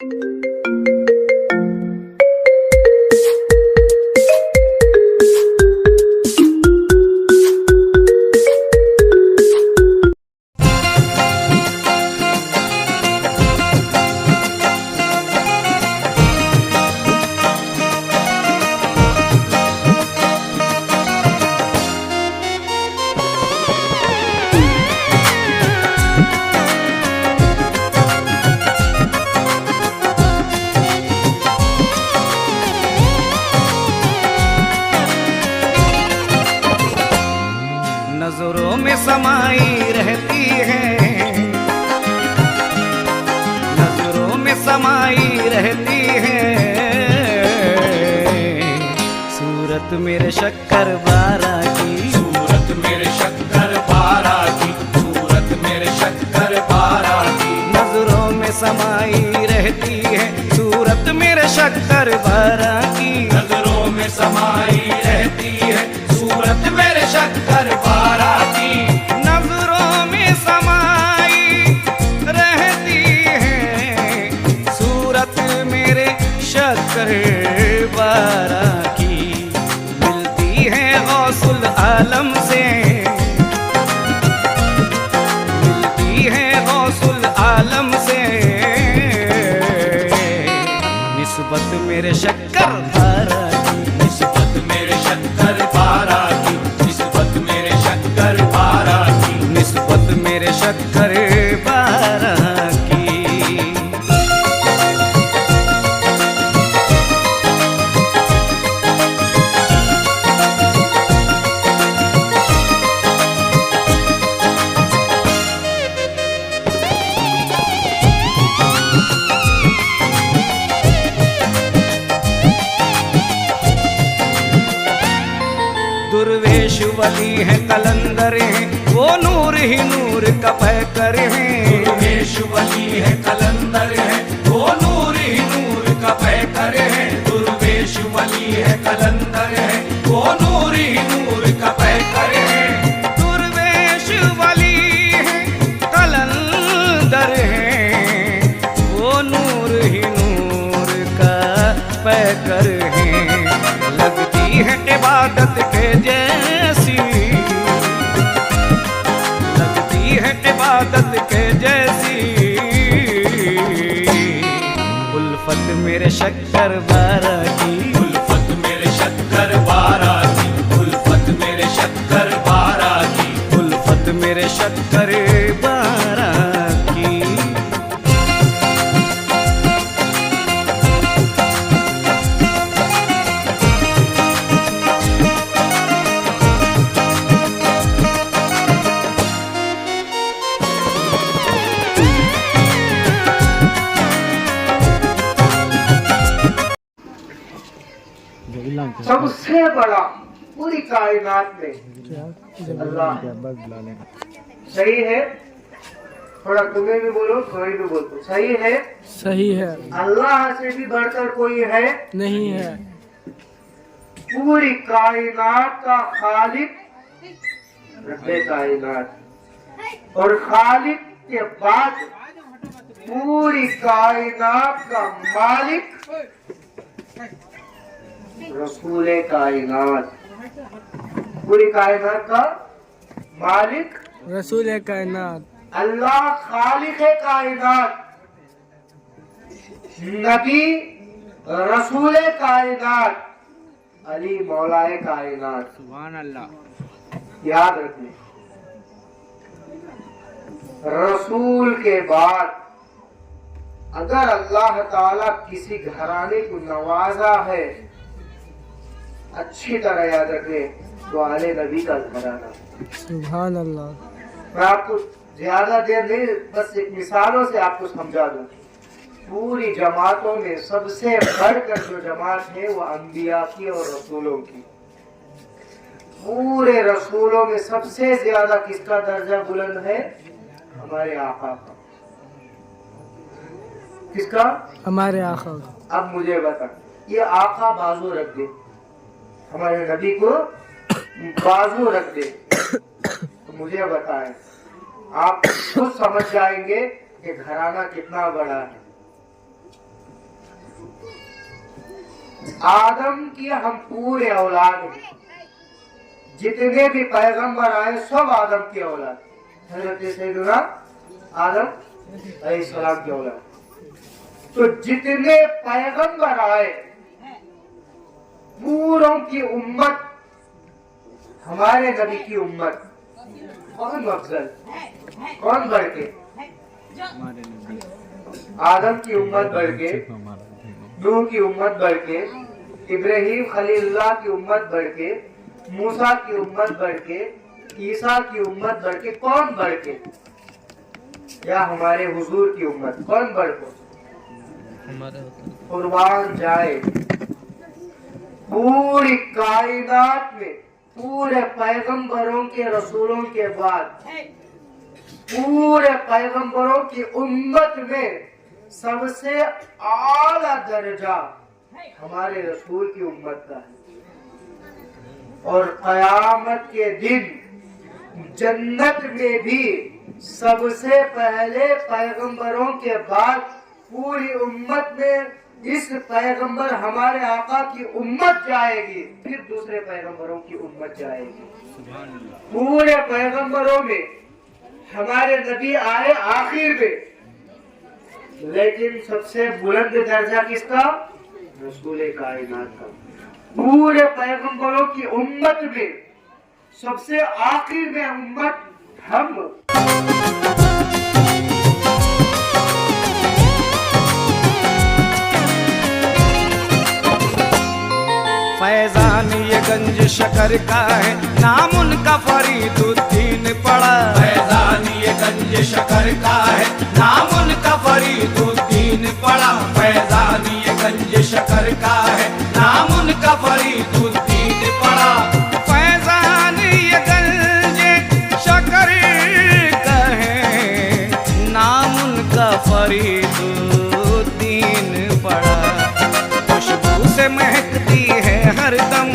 नजरों में समाई रहती है, नजरों में समाई रहती है, सूरत मेरे शक्कर बारा की, सूरत मेरे शक्कर बारा की, सूरत मेरे शक्कर बारा की। नजरों में समाई रहती है, सूरत मेरे शक्कर बारा की, नजरों में समाई रहती है, सूरत मेरे शक्कर बारा की। नजरों में समाई रहती है, सूरत मेरे शक्कर बारा की, मिलती है गौसुल आलम से, मिलती है गौसुल आलम से, निस्बत मेरे शक्कर बारा की, निस्बत मेरे शक्कर बारा की, निस्बत मेरे शक्कर बारा की। निस्बत मेरे शक्कर बारा की। दुर्वेश वली है कलंदर है, वो नूर ही नूर का पैकर है, दुर्वेश वली है कलंदर है, वो नूर ही नूर का पैकर है। दुर्वेश वली है कलंदर है, वो नूर ही नूर का पैकर है। दुर्वेश वली है कलंदर है, वो नूर ही नूर का पैकर है, लगती है इबादत के जैसी, लगती है इबादत के जैसी, उल्फत मेरे शक्कर बारा की, उल्फत मेरे शक्कर बारा की, उल्फत मेरे शक्कर बारा की। उल्फत मेरे शक्कर बारा की। सबसे बड़ा पूरी कायनात में अल्लाह सही है। थोड़ा तुम्हें भी बोलो, थोड़ी भी बोलो, सही है, सही है, अल्लाह से भी बढ़कर कोई है नहीं है। पूरी कायनात का खालिक रब्बे कायनात, और खालिक के बाद पूरी कायनात का मालिक रसूले कायनात, पूरी कायनात का मालिक रसूल कायनात, अल्लाह खालिक कायनात, नबी रसूल कायनात, अली मौलाए कायनात। सुभान अल्लाह। याद रखना, रसूल के बाद अगर अल्लाह ताला किसी घराने को नवाजा है, अच्छी तरह याद रखें, तो आले नबी का घराना। सुभान अल्लाह। मैं आपको ज्यादा देर नहीं, बस एक मिसालों से आपको समझा दूं। पूरी जमातों में सबसे बढ़कर जो जमात है वो अंबिया की और रसूलों की। पूरे रसूलों में सबसे ज्यादा किसका दर्जा बुलंद है? हमारे आका का। किसका? हमारे आका। अब मुझे बता, ये आका बाजू रख दे, हमारे नबी को बाजू रख दे, तो मुझे बताएं, आप खुद समझ जाएंगे कि घराना कितना बड़ा है। आदम की हम पूरे औलाद हैं। जितने भी पैगंबर आए सब आदम की औलाद, हजरत सैयदना आदम अलैहिस्सलाम की औलाद। तो जितने पैगंबर आए पूरों की उम्मत हमारे नबी की उम्मत। कौन अफजल, कौन बढ़ के? आदम की उम्मत बढ़ के, नूह की उम्मत बढ़ के, इब्राहिम खलीलुल्लाह की उम्मत बढ़ के, मूसा की उम्मत बढ़ के, ईसा की उम्मत बढ़ के, कौन बढ़ के? या हमारे हुजूर की उम्मत कौन बढ़ के? कुर्बान जाए पूरी कायनात में पूरे पैगंबरों के रसूलों के बाद पूरे पैगंबरों की उम्मत में सबसे आला दर्जा हमारे रसूल की उम्मत का है। और कयामत के दिन जन्नत में भी सबसे पहले पैगंबरों के बाद पूरी उम्मत में इस पैगंबर हमारे आका की उम्मत जाएगी, फिर दूसरे पैगंबरों की उम्मत जाएगी। पूरे पैगंबरों में हमारे नबी आए आखिर में, लेकिन सबसे बुलंद दर्जा किसका? रसूल कायनात का। पूरे पैगंबरों की उम्मत में सबसे आखिर में उम्मत हम। फैजान ये गंज शकर का है, नाम उनका फरीदुद्दीन पड़ा। फैजान ये गंज शकर का है, नाम उनका फरीदुद्दीन पड़ा। फैजान ये गंज शकर का है, नाम उनका फरीदुद्दीन पड़ा। फैजान ये गंज शकर का है, नाम उनका फरीदुद्दीन पड़ा। खुशबू से महकती है हरदम